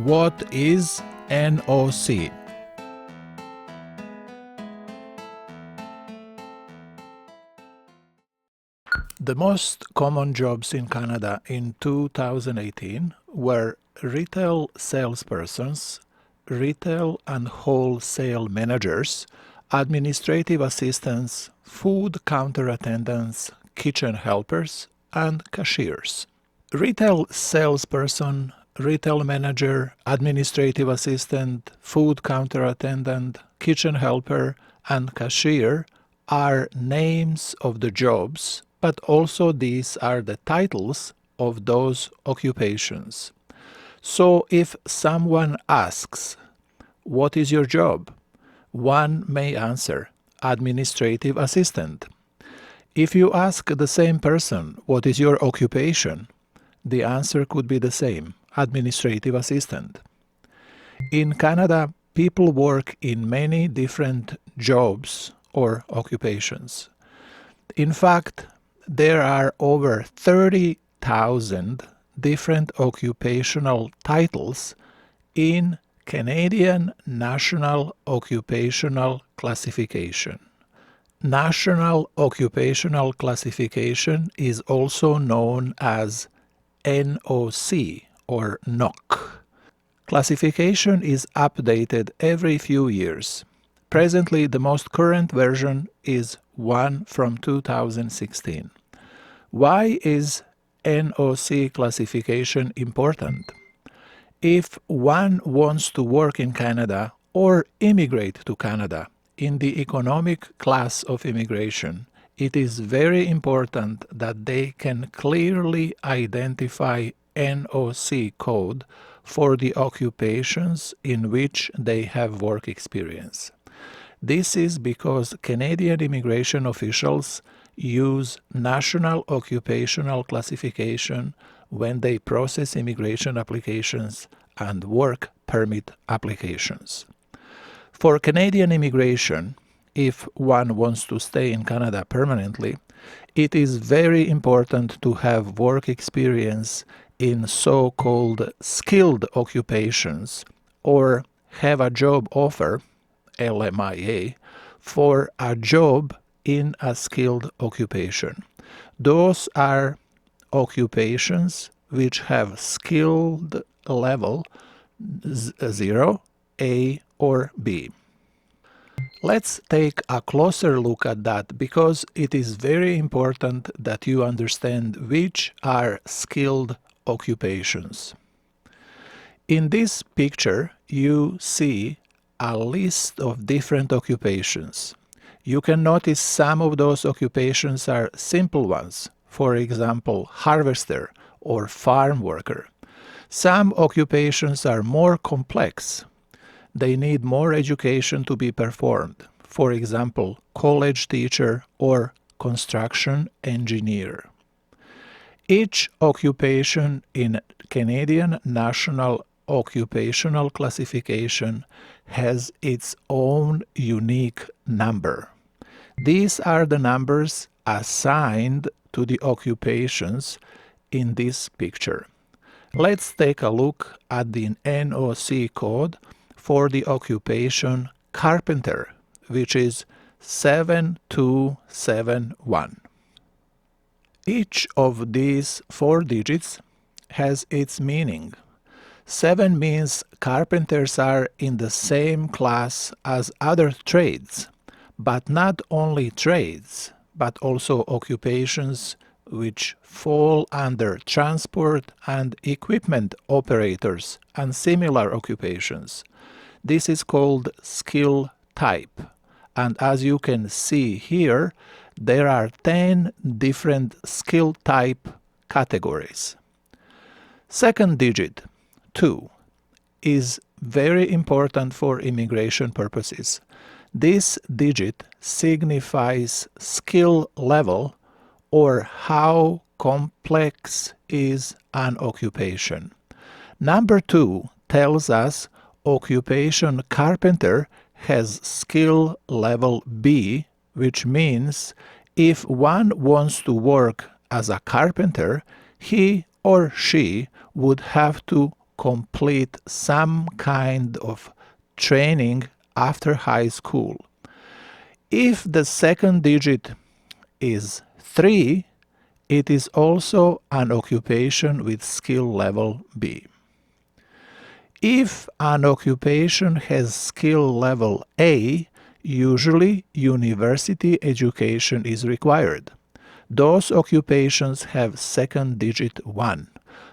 What is NOC? The most common jobs in Canada in 2018 were retail salespersons, retail and wholesale managers, administrative assistants, food counter attendants, kitchen helpers, and cashiers. Retail salesperson, retail manager, administrative assistant, food counter attendant, kitchen helper, and cashier are names of the jobs, but also these are the titles of those occupations. So if someone asks, "What is your job?" one may answer, "Administrative assistant." If you ask the same person, "What is your occupation?" the answer could be the same, administrative assistant. In Canada, people work in many different jobs or occupations. In fact, there are over 30,000 different occupational titles in Canadian National Occupational Classification. National Occupational Classification is also known as NOC or NOC. Classification is updated every few years. Presently, the most current version is one from 2016. Why is NOC classification important? If one wants to work in Canada or immigrate to Canada in the economic class of immigration, it is very important that they can clearly identify NOC code for the occupations in which they have work experience. This is because Canadian immigration officials use National Occupational Classification when they process immigration applications and work permit applications. For Canadian immigration, if one wants to stay in Canada permanently, it is very important to have work experience in so-called skilled occupations or have a job offer, LMIA, for a job in a skilled occupation. Those are occupations which have skilled level 0, A, or B. Let's take a closer look at that because it is very important that you understand which are skilled occupations. In this picture, you see a list of different occupations. You can notice some of those occupations are simple ones, for example, harvester or farm worker. Some occupations are more complex. They need more education to be performed, for example, college teacher or construction engineer. Each occupation in Canadian National Occupational Classification has its own unique number. These are the numbers assigned to the occupations in this picture. Let's take a look at the NOC code for the occupation carpenter, which is 7271. Each of these 4 digits has its meaning. 7 means carpenters are in the same class as other trades, but not only trades, but also occupations which fall under transport and equipment operators and similar occupations. This is called skill type, and as you can see here, there are 10 different skill type categories. Second digit, 2, is very important for immigration purposes. This digit signifies skill level or how complex is an occupation. Number 2 tells us occupation carpenter has skill level B, which means if one wants to work as a carpenter, he or she would have to complete some kind of training after high school. If the second digit is 3, it is also an occupation with skill level B. If an occupation has skill level A, usually university education is required. Those occupations have second digit 1.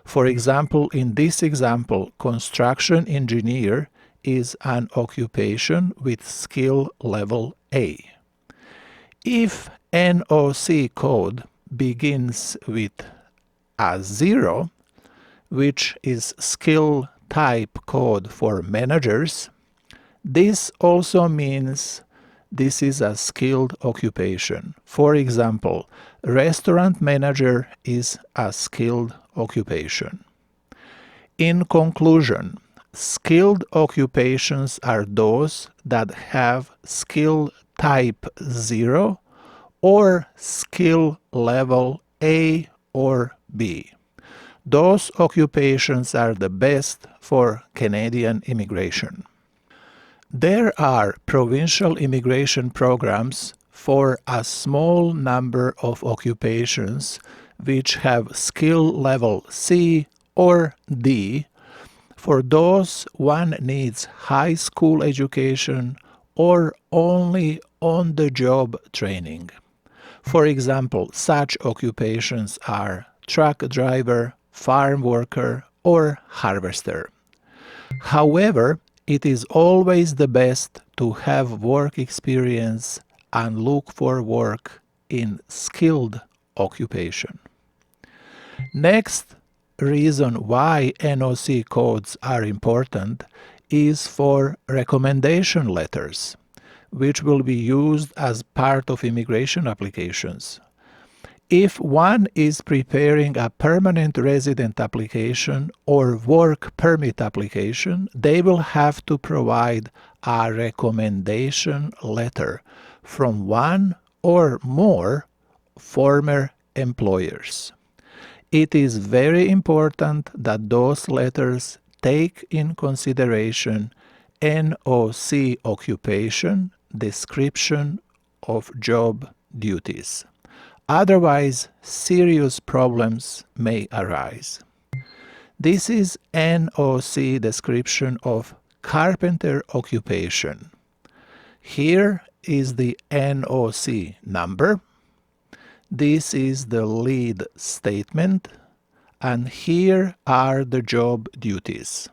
For example, in this example, construction engineer is an occupation with skill level A. If NOC code begins with a 0, which is skill type code for managers, this also means this is a skilled occupation. For example, restaurant manager is a skilled occupation. In conclusion, skilled occupations are those that have skill type 0 or skill level A or B. Those occupations are the best for Canadian immigration. There are provincial immigration programs for a small number of occupations which have skill level C or D. For those, one needs high school education or only on-the-job training. For example, such occupations are truck driver, farm worker, or harvester. However, it is always the best to have work experience and look for work in skilled occupation. Next reason why NOC codes are important is for recommendation letters, which will be used as part of immigration applications. If one is preparing a permanent resident application or work permit application, they will have to provide a recommendation letter from one or more former employers. It is very important that those letters take in consideration NOC occupation, description of job duties. Otherwise, serious problems may arise. This is NOC description of carpenter occupation. Here is the NOC number. This is the lead statement, and here are the job duties.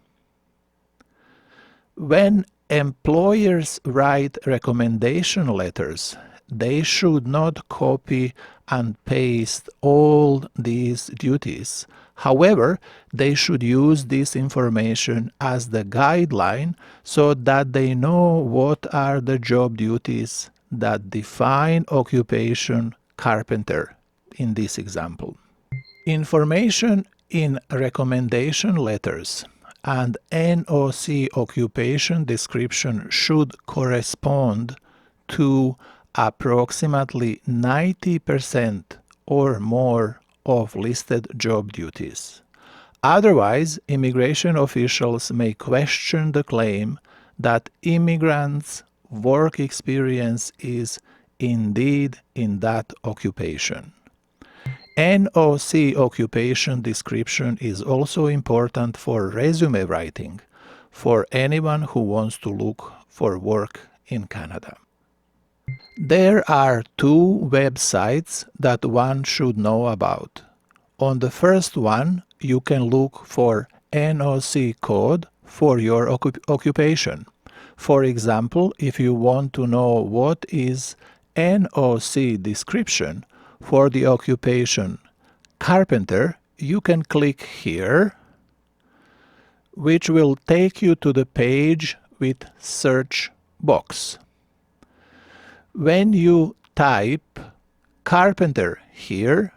When employers write recommendation letters, they should not copy and paste all these duties. However, they should use this information as the guideline so that they know what are the job duties that define occupation carpenter in this example. Information in recommendation letters and NOC occupation description should correspond to approximately 90% or more of listed job duties. Otherwise, immigration officials may question the claim that immigrants' work experience is indeed in that occupation. NOC occupation description is also important for resume writing for anyone who wants to look for work in Canada. There are two websites that one should know about. On the first one, you can look for NOC code for your occupation. For example, if you want to know what is NOC description for the occupation carpenter, you can click here, which will take you to the page with search box. When you type carpenter here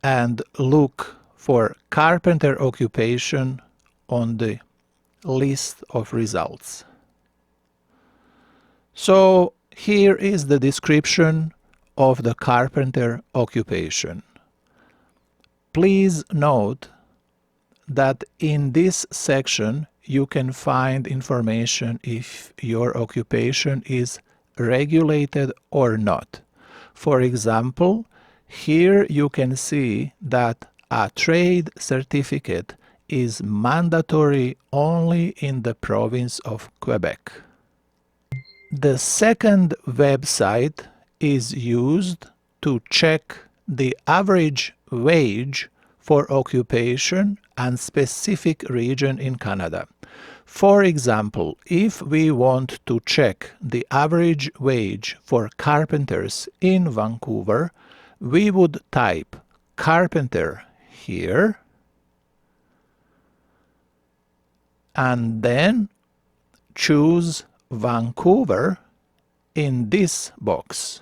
and look for carpenter occupation on the list of results. So here is the description of the carpenter occupation. Please note that in this section you can find information if your occupation is regulated or not. For example, here you can see that a trade certificate is mandatory only in the province of Quebec. The second website is used to check the average wage for occupation and specific region in Canada. For example, if we want to check the average wage for carpenters in Vancouver, we would type carpenter here and then choose Vancouver in this box.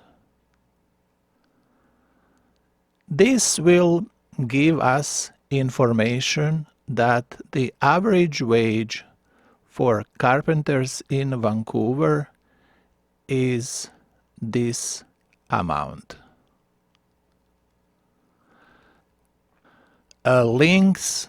This will give us information that the average wage for carpenters in Vancouver is this amount. Links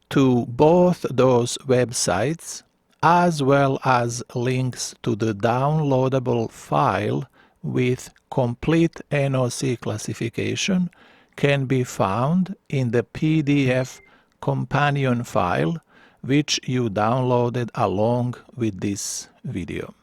to both those websites, as well as links to the downloadable file with complete NOC classification, can be found in the PDF companion file which you downloaded along with this video.